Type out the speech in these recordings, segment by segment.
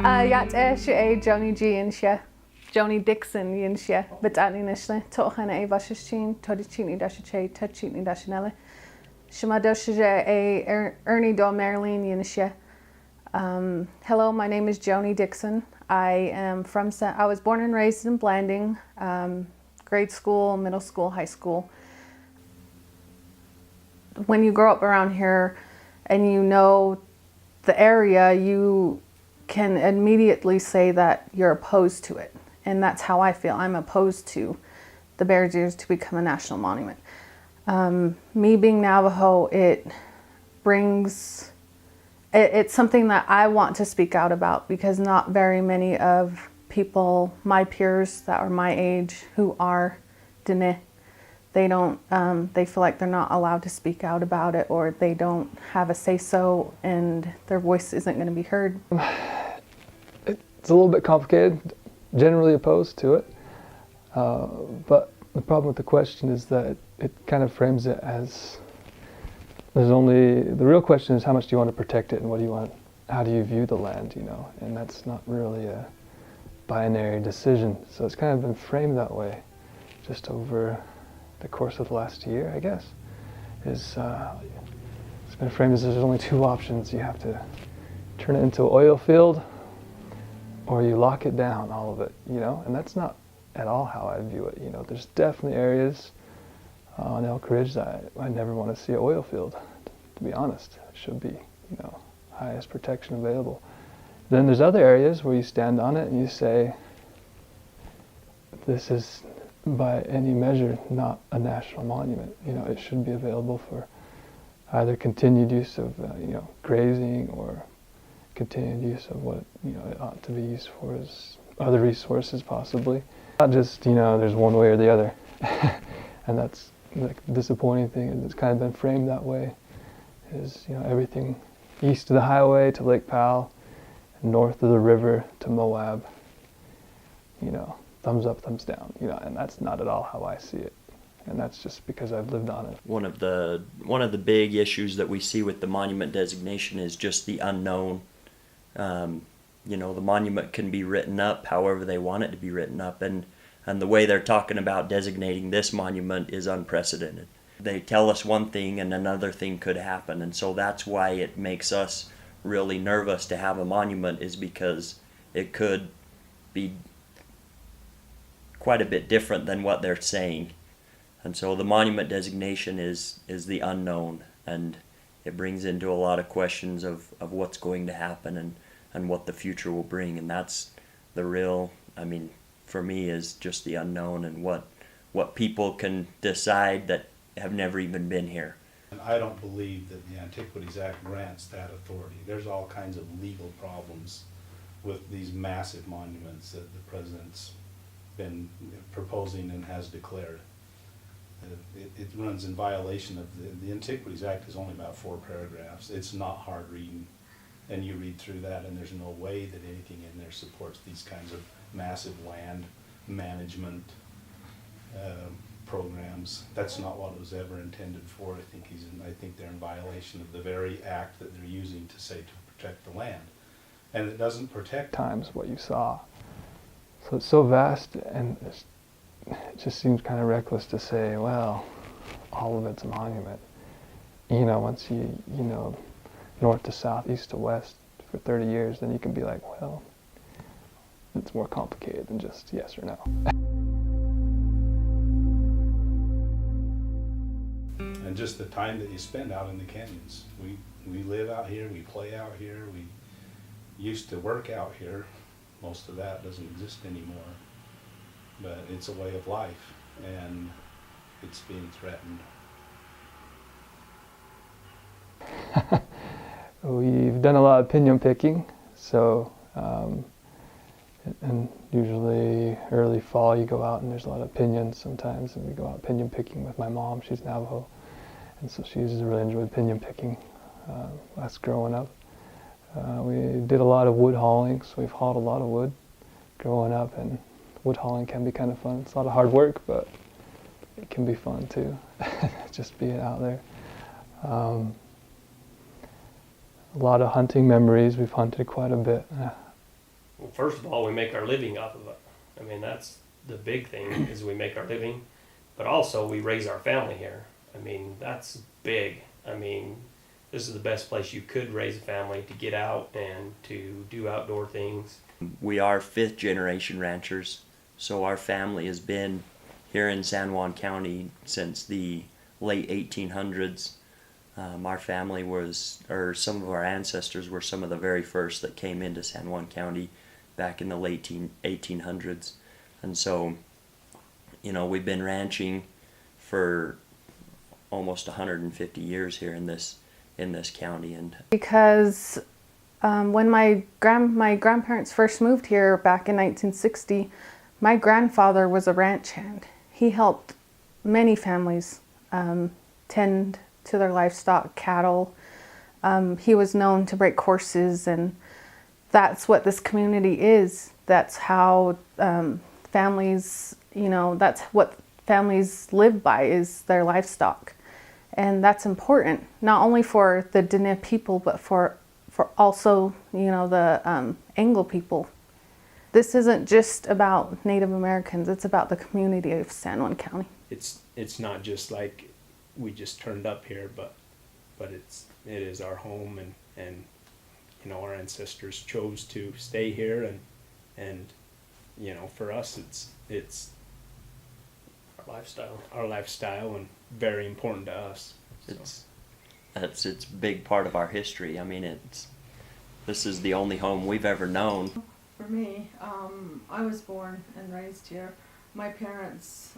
Yacht sé Johnny G inse, Johnny Dixon inse, but Atlinishle, Tochana a Vashashin, Todichini Dashache, Touchini Dashanella. Shamadosha a Ernie Do Marilyn inse. Hello, my name is Joni Dixon. I am from I was born and raised in Blanding, grade school, middle school, high school. When you grow up around here and you know the area, you can immediately say that you're opposed to it. And that's how I feel. I'm opposed to the Bears Ears to become a national monument. Me being Navajo, it's something that I want to speak out about, because not very many of people, my peers that are my age, who are Dene, they feel like they're not allowed to speak out about it, or they don't have a say-so, and their voice isn't going to be heard. It's a little bit complicated, generally opposed to it, but the problem with the question is that it kind of frames it as the real question is, how much do you want to protect it, and how do you view the land, and that's not really a binary decision. So it's kind of been framed that way just over the course of the last year, I guess. It's been framed as there's only two options. You have to turn it into an oil field, or you lock it down, all of it, and that's not at all how I view it. There's definitely areas on Elk Ridge that I never want to see an oil field, to be honest. It should be, highest protection available. Then there's other areas where you stand on it and you say, this is by any measure not a national monument. It should be available for either continued use of, grazing, or continued use of what it ought to be used for as other resources, possibly. Not just there's one way or the other, and that's the disappointing thing. Is it's kind of been framed that way. Is everything east of the highway to Lake Powell, north of the river to Moab. Thumbs up, thumbs down. And that's not at all how I see it. And that's just because I've lived on it. One of the big issues that we see with the monument designation is just the unknown. The monument can be written up however they want it to be written up, and the way they're talking about designating this monument is unprecedented. They tell us one thing and another thing could happen, and so that's why it makes us really nervous to have a monument, is because it could be quite a bit different than what they're saying. And so the monument designation is the unknown, and it brings into a lot of questions of what's going to happen and what the future will bring. And that's the real, for me, is just the unknown, and what people can decide that have never even been here. And I don't believe that the Antiquities Act grants that authority. There's all kinds of legal problems with these massive monuments that the president's been proposing and has declared. It runs in violation of the Antiquities Act. Is only about 4 paragraphs. It's not hard reading, and you read through that and there's no way that anything in there supports these kinds of massive land management programs. That's not what it was ever intended for. I think they're in violation of the very act that they're using to say to protect the land, and it doesn't protect times what you saw. So it's so vast, and it just seems kind of reckless to say, well, all of it's a monument. Once you north to south, east to west for 30 years, then you can be like, well, it's more complicated than just yes or no. And just the time that you spend out in the canyons. We live out here, we play out here, we used to work out here. Most of that doesn't exist anymore, but it's a way of life, and it's being threatened. We've done a lot of pinyon picking, so and usually early fall you go out and there's a lot of pinyons sometimes, and we go out pinyon picking with my mom. She's Navajo, and so she's really enjoyed pinyon picking us growing up. We did a lot of wood hauling, so we've hauled a lot of wood growing up, and wood hauling can be kind of fun. It's a lot of hard work, but it can be fun too, just being out there. A lot of hunting memories. We've hunted quite a bit. Well, first of all, we make our living off of it. I mean, that's the big thing is we make our living, but also we raise our family here. I mean, that's big. I mean, this is the best place you could raise a family, to get out and to do outdoor things. We are fifth generation ranchers, so our family has been here in San Juan County since the late 1800s. Our family was, or some of our ancestors were some of the very first that came into San Juan County back in the late 1800s. And so, you know, we've been ranching for almost 150 years here in this county. And Because when my grandparents first moved here back in 1960, my grandfather was a ranch hand. He helped many families tend to their livestock, cattle. He was known to break horses, and that's what this community is. That's how families, you know, that's what families live by, is their livestock. And that's important, not only for the Dene people, but for also, you know, the Anglo people. This isn't just about Native Americans, it's about the community of San Juan County. It's not just like we just turned up here, but it is our home, and you know, our ancestors chose to stay here, and you know, for us it's our lifestyle and very important to us. So. it's a big part of our history. I mean, this is the only home we've ever known. For me, I was born and raised here. My parents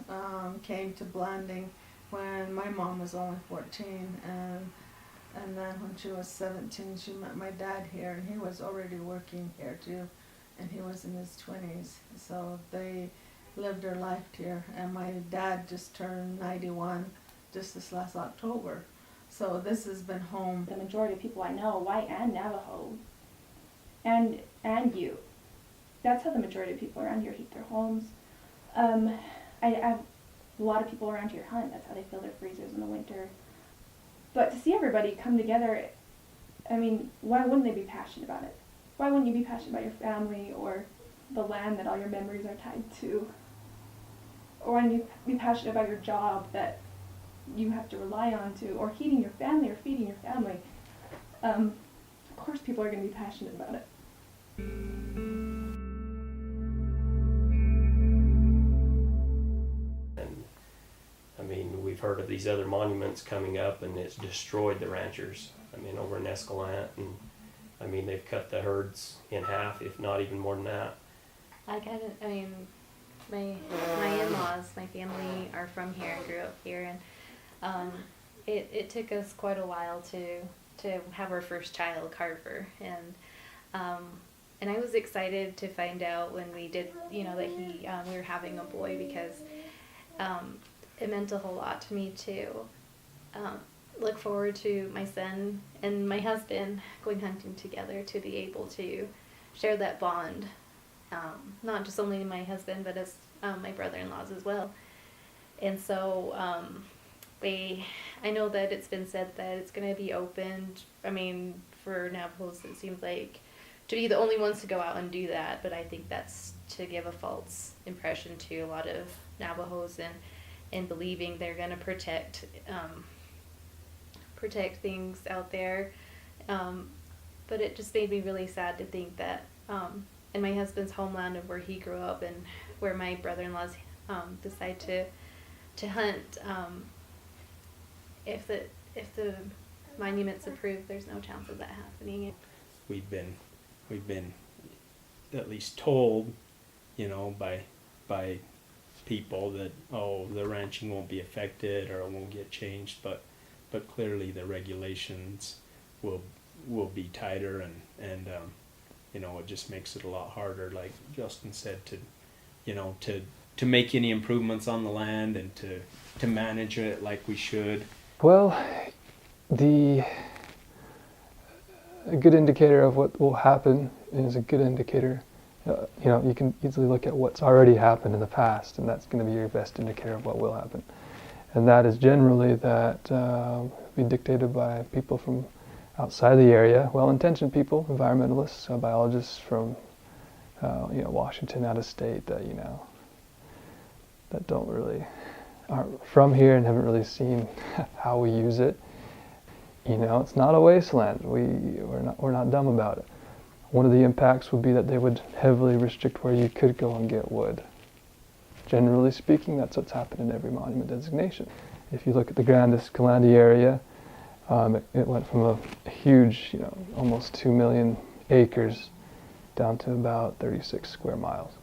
came to Blanding when my mom was only 14, and then when she was 17, she met my dad here, and he was already working here too, and he was in his 20s. So they lived their life here, and my dad just turned 91 just this last October. So this has been home. The majority of people I know, white and Navajo, and Ute. That's how the majority of people around here heat their homes. I have a lot of people around here hunt. That's how they fill their freezers in the winter. But to see everybody come together, I mean, why wouldn't they be passionate about it? Why wouldn't you be passionate about your family or the land that all your memories are tied to? Or why wouldn't you be passionate about your job that you have to rely on to, or heating your family or feeding your family? Of course people are going to be passionate about it. And I mean, we've heard of these other monuments coming up, and it's destroyed the ranchers. I mean, over in Escalante, and I mean, they've cut the herds in half, if not even more than that. I mean, my in-laws, my family are from here and grew up here, and it took us quite a while to have our first child, Carver, and I was excited to find out when we did, you know, that we were having a boy, because it meant a whole lot to me to look forward to my son and my husband going hunting together, to be able to share that bond, not just only my husband, but as my brother-in-laws as well. And so I know that it's been said that it's going to be opened, I mean, for Navajos it seems like to be the only ones to go out and do that, but I think that's to give a false impression to a lot of Navajos, and believing they're going to protect things out there. But it just made me really sad to think that in my husband's homeland of where he grew up, and where my brother-in-laws decide to hunt, if the monument's approved, there's no chance of that happening. We've been at least told, you know, by people that, oh, the ranching won't be affected or it won't get changed, but clearly the regulations will be tighter, and you know, it just makes it a lot harder, like Justin said, to make any improvements on the land and to manage it like we should. Well, a good indicator of what will happen is a good indicator. You know, you can easily look at what's already happened in the past, and that's going to be your best indicator of what will happen. And that is generally that be dictated by people from outside the area, well-intentioned people, environmentalists, biologists from Washington out of state that that aren't from here and haven't really seen how we use it. It's not a wasteland. We're not dumb about it. One of the impacts would be that they would heavily restrict where you could go and get wood. Generally speaking, that's what's happened in every monument designation. If you look at the Grand Escalante area, it went from a huge, almost 2 million acres down to about 36 square miles.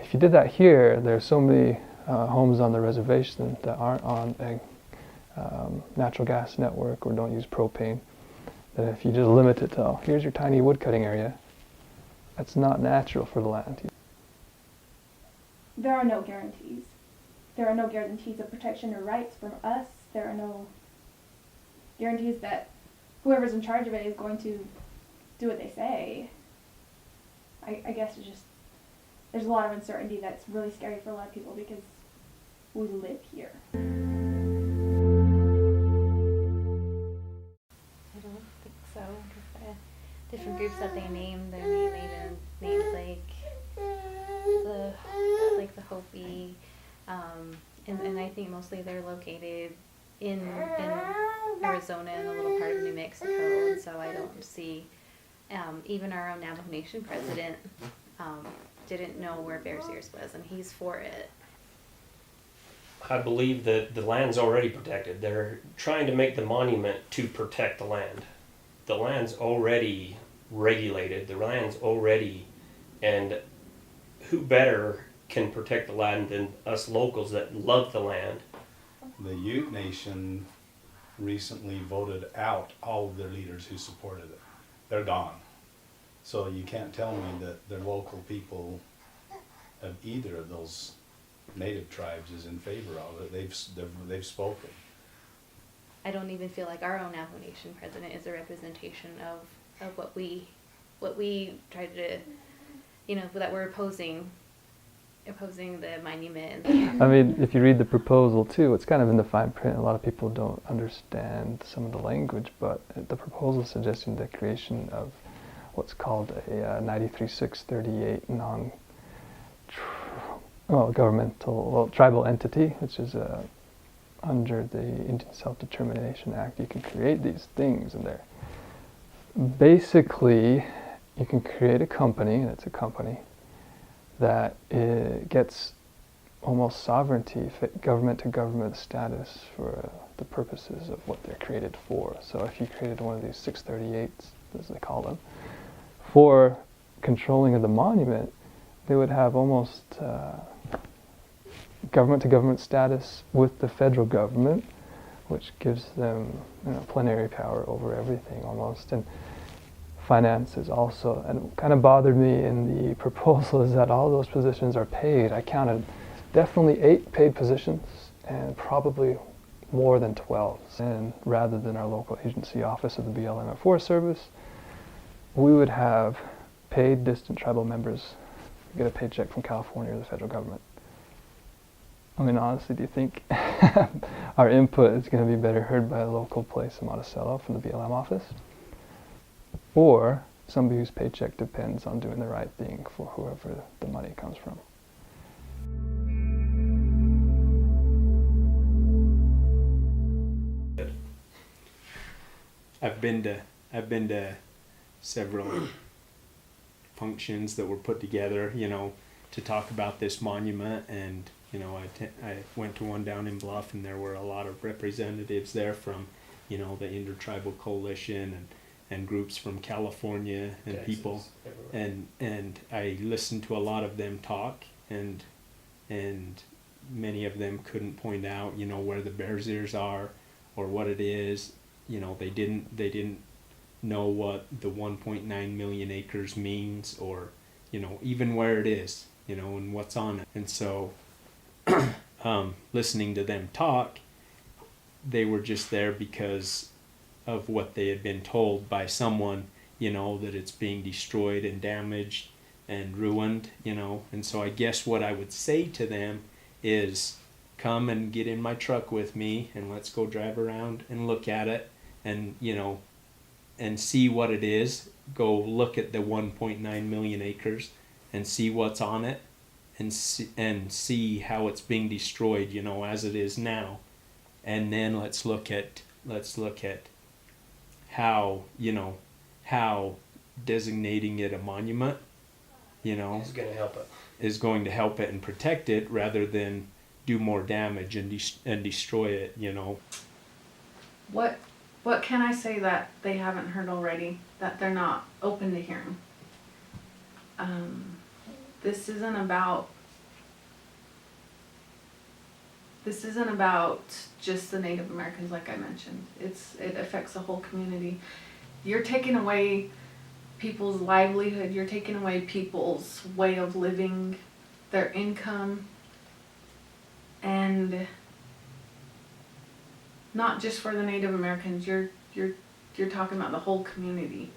If you did that here, there's so many homes on the reservation that aren't on a natural gas network or don't use propane, that if you just limit it to, here's your tiny wood cutting area, that's not natural for the land. There are no guarantees. There are no guarantees of protection or rights from us. There are no guarantees that whoever's in charge of it is going to do what they say. I guess there's a lot of uncertainty that's really scary for a lot of people because we live here. I don't think so. 'Cause the different groups that they named, they're mainly named like the Hopi, and I think mostly they're located in Arizona and a little part of New Mexico, and so I don't see even our own Navajo Nation president didn't know where Bears Ears was, and he's for it. I believe that the land's already protected. They're trying to make the monument to protect the land. The land's already regulated. The land's already, and who better can protect the land than us locals that love the land? The Ute Nation recently voted out all of their leaders who supported it. They're gone. So you can't tell me that the local people of either of those native tribes is in favor of it. They've spoken. I don't even feel like our own Navajo Nation president is a representation of what we try to, that we're opposing the monument. I mean, if you read the proposal too, it's kind of in the fine print. A lot of people don't understand some of the language, but the proposal is suggesting the creation of what's called a 93-638 tribal entity, which is under the Indian Self-Determination Act. You can create these things in there. Basically, you can create a company, and it's a company, that gets almost sovereignty, government-to-government status for the purposes of what they're created for. So if you created one of these 638s, as they call them, for controlling of the monument, they would have almost government-to-government status with the federal government, which gives them plenary power over everything almost. And finances also. And what kind of bothered me in the proposal is that all those positions are paid. I counted definitely 8 paid positions and probably more than 12. And rather than our local agency office of the BLM Forest Service, we would have paid distant tribal members get a paycheck from California or the federal government. I mean, honestly, do you think our input is going to be better heard by a local place in Monticello from the BLM office? Or somebody whose paycheck depends on doing the right thing for whoever the money comes from? I've been to several functions that were put together, to talk about this monument, and I went to one down in Bluff, and there were a lot of representatives there from, the Intertribal Coalition and groups from California and Texas, people, everywhere. and I listened to a lot of them talk, and many of them couldn't point out, where the Bears Ears are or what it is. They didn't know what the 1.9 million acres means, or even where it is, and what's on it. And so listening to them talk, they were just there because of what they had been told by someone, that it's being destroyed and damaged and ruined, and so I guess what I would say to them is, come and get in my truck with me and let's go drive around and look at it, and and see what it is. Go look at the 1.9 million acres and see what's on it, and see how it's being destroyed, you know, as it is now, and then let's look at how, you know, how designating it a monument, you know, It's gonna help it. is going to help it and protect it rather than do more damage and destroy it, you know. What can I say that they haven't heard already, that they're not open to hearing? This isn't about just the Native Americans, like I mentioned. It affects the whole community. You're taking away people's livelihood, you're taking away people's way of living, their income, and not just for the Native Americans, you're talking about the whole community.